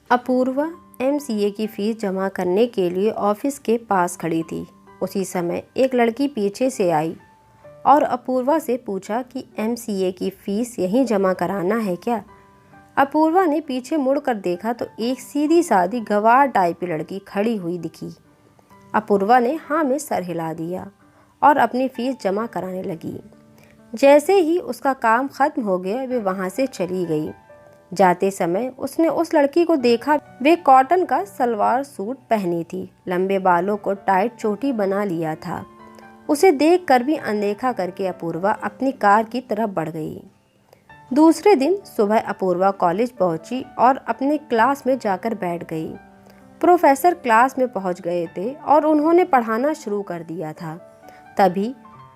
Apoorva MCA की fees जमा करने के लिए ऑफिस के पास खड़ी थी। उसी समय एक लड़की पीछे से आई और अपूर्वा से पूछा कि एमसीए की फीस यहीं जमा कराना है क्या। अपूर्वा ने पीछे मुड़कर देखा तो एक सीधी सादी गंवार टाइप की लड़की खड़ी हुई दिखी। अपूर्वा ने हाँ में सर हिला दिया और अपनी फीस जमा कराने लगी। जैसे ही उसका काम खत्म हो गया वे वहाँ से चली गई। जाते समय उसने उस लड़की को देखा। वे कॉटन का सलवार सूट पहनी थी, लंबे बालों को टाइट चोटी बना लिया था। उसे देखकर भी अनदेखा करके अपूर्वा अपनी कार की तरफ बढ़ गई। दूसरे दिन सुबह अपूर्वा कॉलेज पहुंची और अपने क्लास में जाकर बैठ गई। प्रोफेसर क्लास में पहुंच गए थे और उन्होंने पढ़ाना शुरू कर दिया था। तभी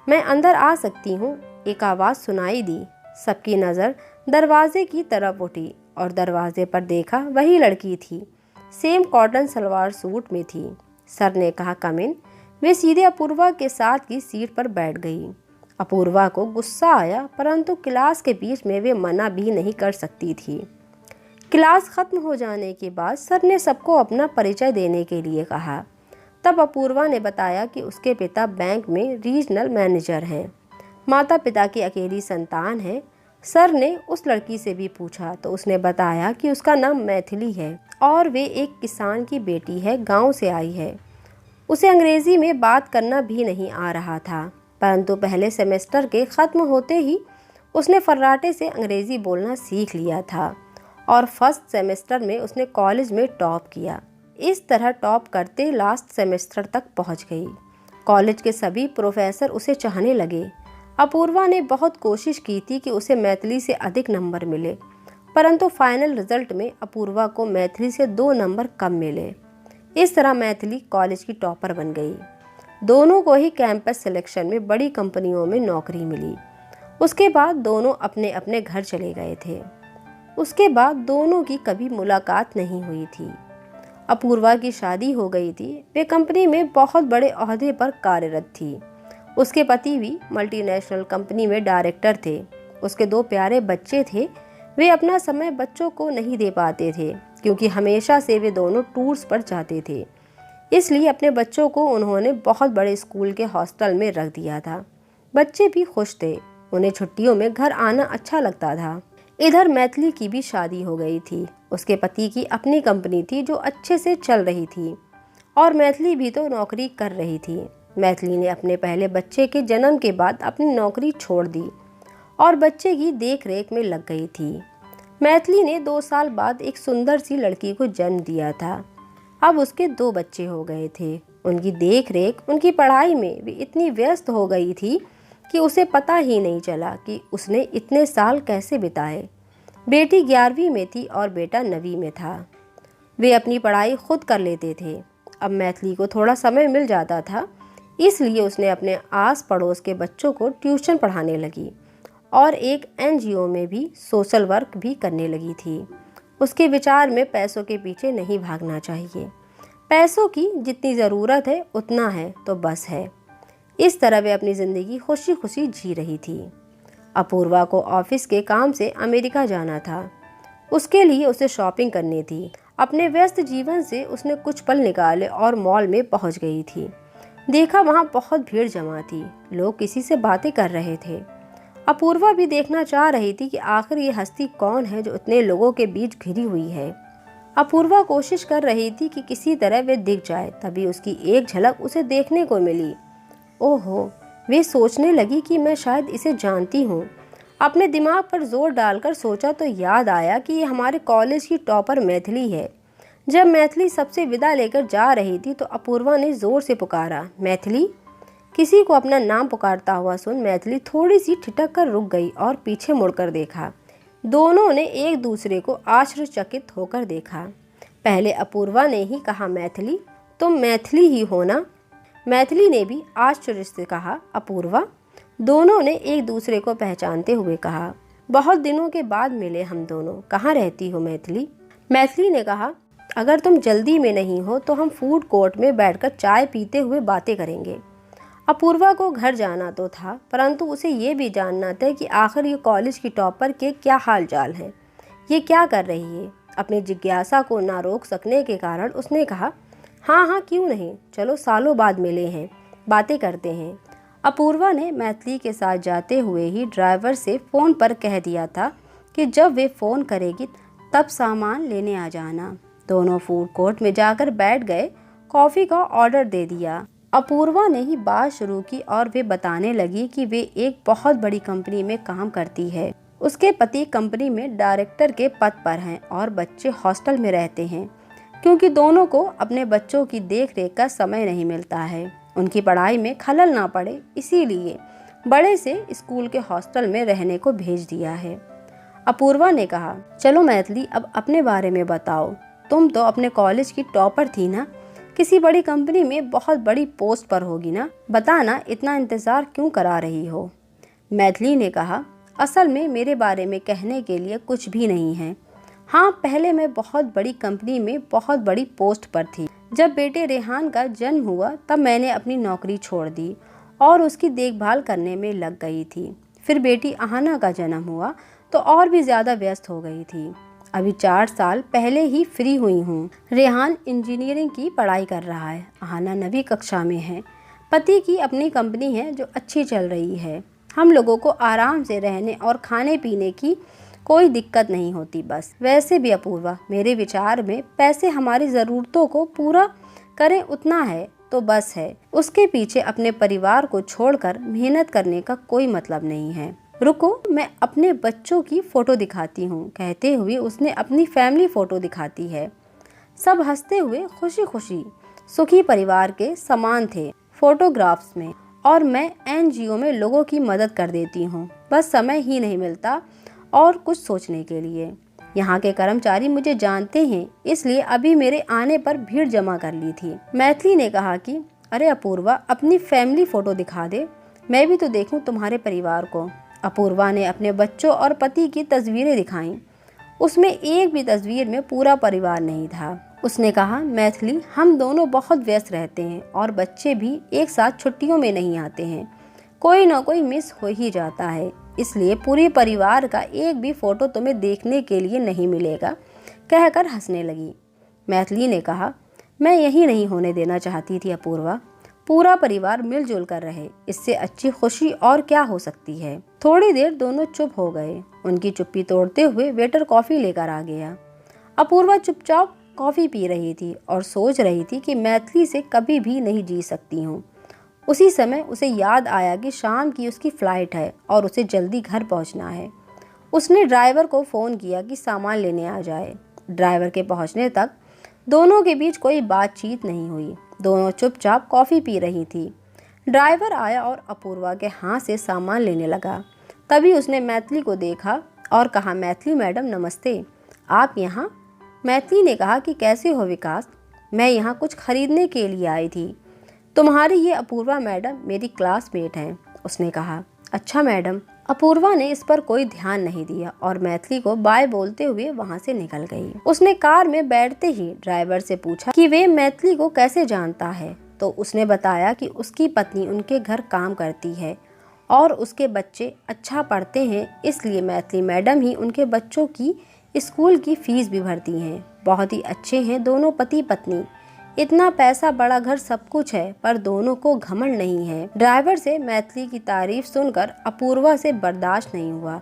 मैं अंदर आ सकती हूँ, एक आवाज़ सुनाई दी। सबकी नज़र दरवाजे की तरफ उठी और दरवाजे पर देखा वही लड़की थी, सेम कॉटन सलवार सूट में थी। सर ने कहा कम इन। वे सीधे अपूर्वा के साथ की सीट पर बैठ गई। अपूर्वा को गुस्सा आया, परंतु क्लास के बीच में वे मना भी नहीं कर सकती थी। क्लास खत्म हो जाने के बाद सर ने सबको अपना परिचय देने के लिए कहा। तब अपूर्वा ने बताया कि उसके पिता बैंक में रीजनल मैनेजर हैं, माता पिता की अकेली संतान है। सर ने उस लड़की से भी पूछा तो उसने बताया कि उसका नाम मैथिली है और वे एक किसान की बेटी है, गांव से आई है। उसे अंग्रेज़ी में बात करना भी नहीं आ रहा था, परंतु पहले सेमेस्टर के ख़त्म होते ही उसने फर्राटे से अंग्रेज़ी बोलना सीख लिया था और फर्स्ट सेमेस्टर में उसने कॉलेज में टॉप किया। इस तरह टॉप करते लास्ट सेमेस्टर तक पहुंच गई। कॉलेज के सभी प्रोफेसर उसे चाहने लगे। अपूर्वा ने बहुत कोशिश की थी कि उसे मैथिली से अधिक नंबर मिले, परंतु फाइनल रिजल्ट में अपूर्वा को मैथिली से 2 नंबर कम मिले। इस तरह मैथिली कॉलेज की टॉपर बन गई। दोनों को ही कैंपस सिलेक्शन में बड़ी कंपनियों में नौकरी मिली। उसके बाद दोनों अपने अपने घर चले गए थे। उसके बाद दोनों की कभी मुलाकात नहीं हुई थी। अपूर्वा की शादी हो गई थी। वे कंपनी में बहुत बड़े ओहदे पर कार्यरत थी। उसके पति भी मल्टीनेशनल कंपनी में डायरेक्टर थे। उसके 2 प्यारे बच्चे थे। वे अपना समय बच्चों को नहीं दे पाते थे क्योंकि हमेशा से वे दोनों टूर्स पर जाते थे। इसलिए अपने बच्चों को उन्होंने बहुत बड़े स्कूल के हॉस्टल में रख दिया था। बच्चे भी खुश थे, उन्हें छुट्टियों में घर आना अच्छा लगता था। इधर मैथिली की भी शादी हो गई थी। उसके पति की अपनी कंपनी थी जो अच्छे से चल रही थी और मैथिली भी तो नौकरी कर रही थी। मैथिली ने अपने पहले बच्चे के जन्म के बाद अपनी नौकरी छोड़ दी और बच्चे की देखरेख में लग गई थी। मैथिली ने 2 साल बाद एक सुंदर सी लड़की को जन्म दिया था। अब उसके 2 बच्चे हो गए थे। उनकी देखरेख, उनकी पढ़ाई में भी इतनी व्यस्त हो गई थी कि उसे पता ही नहीं चला कि उसने इतने साल कैसे बिताए। बेटी 11वीं में थी और बेटा 9वीं में था। वे अपनी पढ़ाई खुद कर लेते थे। अब मैथिली को थोड़ा समय मिल जाता था, इसलिए उसने अपने आस पड़ोस के बच्चों को ट्यूशन पढ़ाने लगी और एक एनजीओ में भी सोशल वर्क भी करने लगी थी। उसके विचार में पैसों के पीछे नहीं भागना चाहिए। पैसों की जितनी ज़रूरत है उतना है तो बस है। इस तरह वे अपनी ज़िंदगी खुशी खुशी जी रही थी। अपूर्वा को ऑफिस के काम से अमेरिका जाना था। उसके लिए उसे शॉपिंग करनी थी। अपने व्यस्त जीवन से उसने कुछ पल निकाले और मॉल में पहुंच गई थी। देखा वहां बहुत भीड़ जमा थी, लोग किसी से बातें कर रहे थे। अपूर्वा भी देखना चाह रही थी कि आखिर ये हस्ती कौन है जो इतने लोगों के बीच घिरी हुई है। अपूर्वा कोशिश कर रही थी कि किसी तरह वे दिख जाए। तभी उसकी एक झलक उसे देखने को मिली। ओहो, वे सोचने लगी कि मैं शायद इसे जानती हूँ। अपने दिमाग पर जोर डालकर सोचा तो याद आया कि ये हमारे कॉलेज की टॉपर मैथिली है। जब मैथिली सबसे विदा लेकर जा रही थी तो अपूर्वा ने जोर से पुकारा, मैथिली। किसी को अपना नाम पुकारता हुआ सुन मैथिली थोड़ी सी ठिठक कर रुक गई और पीछे मुड़कर देखा। दोनों ने एक दूसरे को आश्चर्यचकित होकर देखा। पहले अपूर्वा ने ही कहा, मैथिली, तुम मैथिली ही हो ना? मैथिली ने भी आश्चर्य से कहा, अपूर्वा। दोनों ने एक दूसरे को पहचानते हुए कहा, बहुत दिनों के बाद मिले हम दोनों, कहाँ रहती हो मैथिली? मैथिली ने कहा, अगर तुम जल्दी में नहीं हो तो हम फूड कोर्ट में बैठकर चाय पीते हुए बातें करेंगे। अपूर्वा को घर जाना तो था, परंतु उसे ये भी जानना था कि आखिर ये कॉलेज की टॉपर के क्या हाल चाल हैं, ये क्या कर रही है। अपनी जिज्ञासा को ना रोक सकने के कारण उसने कहा, हाँ हाँ क्यों नहीं, चलो सालों बाद मिले हैं, बातें करते हैं। अपूर्वा ने मैथिली के साथ जाते हुए ही ड्राइवर से फ़ोन पर कह दिया था कि जब वे फ़ोन करेगी तब सामान लेने आ जाना। दोनों फूड कोर्ट में जाकर बैठ गए, कॉफ़ी का ऑर्डर दे दिया। अपूर्वा ने ही बात शुरू की और वे बताने लगी कि वे एक बहुत बड़ी कंपनी में काम करती है। उसके पति कंपनी में डायरेक्टर के पद पर हैं और बच्चे हॉस्टल में रहते हैं, क्योंकि दोनों को अपने बच्चों की देखरेख का समय नहीं मिलता है। उनकी पढ़ाई में खलल ना पड़े, इसीलिए बड़े से स्कूल के हॉस्टल में रहने को भेज दिया है। अपूर्वा ने कहा, चलो मैथिली अब अपने बारे में बताओ, तुम तो अपने कॉलेज की टॉपर थी ना, किसी बड़ी कंपनी में बहुत बड़ी पोस्ट पर होगी ना, बताना इतना इंतज़ार क्यों करा रही हो। मैथिली ने कहा, असल में मेरे बारे में कहने के लिए कुछ भी नहीं है। हाँ, पहले मैं बहुत बड़ी कंपनी में बहुत बड़ी पोस्ट पर थी। जब बेटे रेहान का जन्म हुआ तब मैंने अपनी नौकरी छोड़ दी और उसकी देखभाल करने में लग गई थी। फिर बेटी अहाना का जन्म हुआ तो और भी ज़्यादा व्यस्त हो गई थी। अभी 4 साल पहले ही फ्री हुई हूँ। रेहान इंजीनियरिंग की पढ़ाई कर रहा है, अहाना 9वीं कक्षा में है। पति की अपनी कंपनी है जो अच्छी चल रही है। हम लोगों को आराम से रहने और खाने पीने की कोई दिक्कत नहीं होती। बस वैसे भी अपूर्वा, मेरे विचार में पैसे हमारी ज़रूरतों को पूरा करें उतना है तो बस है, उसके पीछे अपने परिवार को छोड़कर मेहनत करने का कोई मतलब नहीं है। रुको, मैं अपने बच्चों की फ़ोटो दिखाती हूँ, कहते हुए उसने अपनी फैमिली फ़ोटो दिखाती है। सब हंसते हुए खुशी खुशी सुखी परिवार के समान थे फोटोग्राफ्स में। और मैं NGO में लोगों की मदद कर देती हूँ, बस समय ही नहीं मिलता और कुछ सोचने के लिए। यहाँ के कर्मचारी मुझे जानते हैं, इसलिए अभी मेरे आने पर भीड़ जमा कर ली थी। मैथिली ने कहा कि अरे अपूर्वा, अपनी फैमिली फ़ोटो दिखा दे, मैं भी तो देखूं तुम्हारे परिवार को। अपूर्वा ने अपने बच्चों और पति की तस्वीरें दिखाईं। उसमें एक भी तस्वीर में पूरा परिवार नहीं था। उसने कहा, मैथिली, हम दोनों बहुत व्यस्त रहते हैं और बच्चे भी एक साथ छुट्टियों में नहीं आते हैं, कोई ना कोई मिस हो ही जाता है, इसलिए पूरे परिवार का एक भी फ़ोटो तुम्हें देखने के लिए नहीं मिलेगा, कहकर हंसने लगी। मैथिली ने कहा, मैं यही नहीं होने देना चाहती थी अपूर्वा, पूरा परिवार मिलजुल कर रहे, इससे अच्छी खुशी और क्या हो सकती है। थोड़ी देर दोनों चुप हो गए। उनकी चुप्पी तोड़ते हुए वेटर कॉफ़ी लेकर आ गया। अपूर्वा चुपचाप कॉफ़ी पी रही थी और सोच रही थी कि मैथिली से कभी भी नहीं जी सकती हूँ। उसी समय उसे याद आया कि शाम की उसकी फ़्लाइट है और उसे जल्दी घर पहुँचना है। उसने ड्राइवर को फ़ोन किया कि सामान लेने आ जाए। ड्राइवर के पहुँचने तक दोनों के बीच कोई बातचीत नहीं हुई। दोनों चुपचाप कॉफ़ी पी रही थी। ड्राइवर आया और अपूर्वा के हाथ से सामान लेने लगा। तभी उसने मैथिली को देखा और कहा, मैथिली मैडम नमस्ते, आप यहाँ? मैथिली ने कहा कि कैसे हो विकास, मैं यहाँ कुछ खरीदने के लिए आई थी। तुम्हारी ये अपूर्वा मैडम मेरी क्लासमेट हैं, उसने कहा। अच्छा मैडम। अपूर्वा ने इस पर कोई ध्यान नहीं दिया और मैथिली को बाय बोलते हुए वहाँ से निकल गई। उसने कार में बैठते ही ड्राइवर से पूछा कि वे मैथिली को कैसे जानता है, तो उसने बताया कि उसकी पत्नी उनके घर काम करती है और उसके बच्चे अच्छा पढ़ते हैं, इसलिए मैथिली मैडम ही उनके बच्चों की स्कूल की फीस भी भरती हैं। बहुत ही अच्छे हैं दोनों पति पत्नी, इतना पैसा, बड़ा घर, सब कुछ है, पर दोनों को घमंड नहीं है। ड्राइवर से मैथिली की तारीफ सुनकर अपूर्वा से बर्दाश्त नहीं हुआ।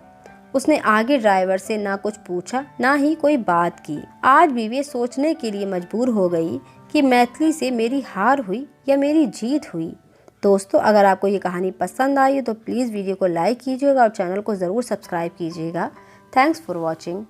उसने आगे ड्राइवर से ना कुछ पूछा ना ही कोई बात की। आज भी वे सोचने के लिए मजबूर हो गई कि मैथिली से मेरी हार हुई या मेरी जीत हुई। दोस्तों, अगर आपको ये कहानी पसंद आई तो प्लीज़ वीडियो को लाइक कीजिएगा और चैनल को ज़रूर सब्सक्राइब कीजिएगा। Thanks for watching.